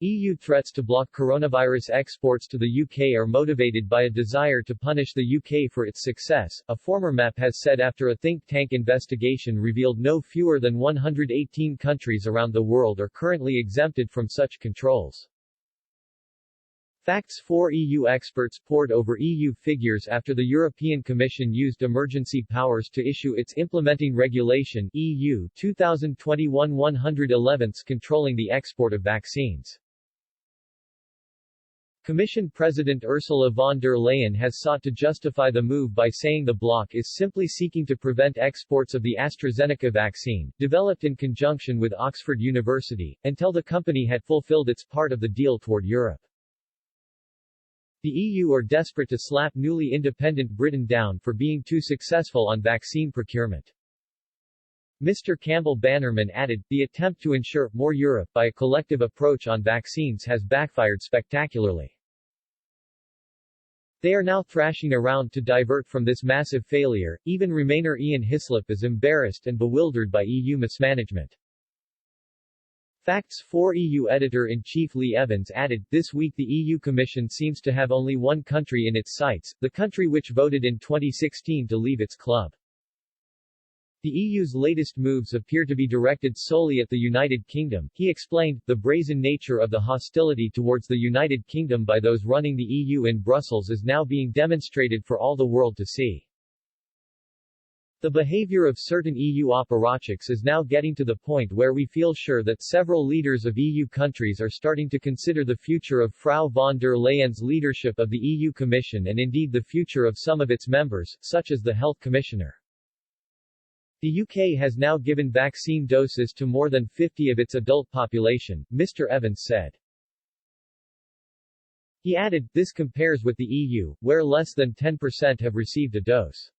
EU threats to block coronavirus exports to the UK are motivated by a desire to punish the UK for its success, a former MEP has said after a think tank investigation revealed no fewer than 118 countries around the world are currently exempted from such controls. Facts 4 EU experts pored over EU figures after the European Commission used emergency powers to issue its implementing regulation EU 2021-111 controlling the export of vaccines. Commission President Ursula von der Leyen has sought to justify the move by saying the bloc is simply seeking to prevent exports of the AstraZeneca vaccine, developed in conjunction with Oxford University, until the company had fulfilled its part of the deal toward Europe. The EU are desperate to slap newly independent Britain down for being too successful on vaccine procurement. Mr. Campbell Bannerman added, the attempt to ensure more Europe by a collective approach on vaccines has backfired spectacularly. They are now thrashing around to divert from this massive failure. Even Remainer Ian Hislop is embarrassed and bewildered by EU mismanagement. Facts 4 EU Editor-in-Chief Lee Evans added, this week the EU Commission seems to have only one country in its sights, the country which voted in 2016 to leave its club. The EU's latest moves appear to be directed solely at the United Kingdom, he explained. The brazen nature of the hostility towards the United Kingdom by those running the EU in Brussels is now being demonstrated for all the world to see. The behavior of certain EU apparatchiks is now getting to the point where we feel sure that several leaders of EU countries are starting to consider the future of Frau von der Leyen's leadership of the EU Commission and indeed the future of some of its members, such as the Health Commissioner. The UK has now given vaccine doses to more than 50% of its adult population, Mr. Evans said. He added, this compares with the EU, where less than 10% have received a dose.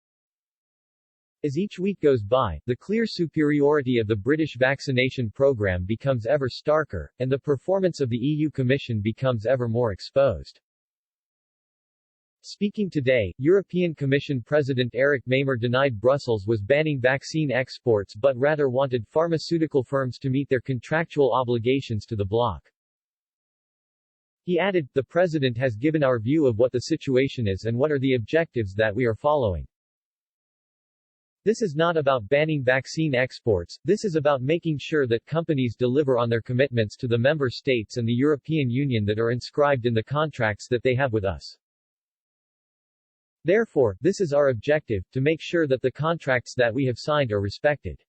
As each week goes by, the clear superiority of the British vaccination program becomes ever starker, and the performance of the EU Commission becomes ever more exposed. Speaking today, European Commission President Eric Mamer denied Brussels was banning vaccine exports but rather wanted pharmaceutical firms to meet their contractual obligations to the bloc. He added, the President has given our view of what the situation is and what are the objectives that we are following. This is not about banning vaccine exports, this is about making sure that companies deliver on their commitments to the member states and the European Union that are inscribed in the contracts that they have with us. Therefore, this is our objective, to make sure that the contracts that we have signed are respected.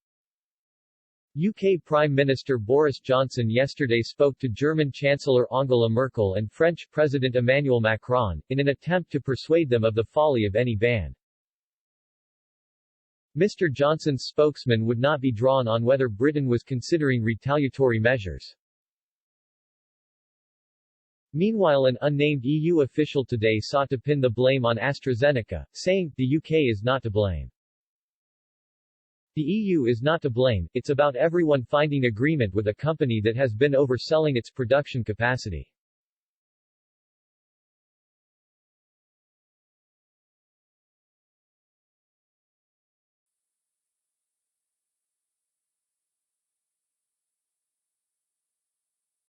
UK Prime Minister Boris Johnson yesterday spoke to German Chancellor Angela Merkel and French President Emmanuel Macron, in an attempt to persuade them of the folly of any ban. Mr. Johnson's spokesman would not be drawn on whether Britain was considering retaliatory measures. Meanwhile, an unnamed EU official today sought to pin the blame on AstraZeneca, saying, the UK is not to blame. The EU is not to blame, it's about everyone finding agreement with a company that has been overselling its production capacity.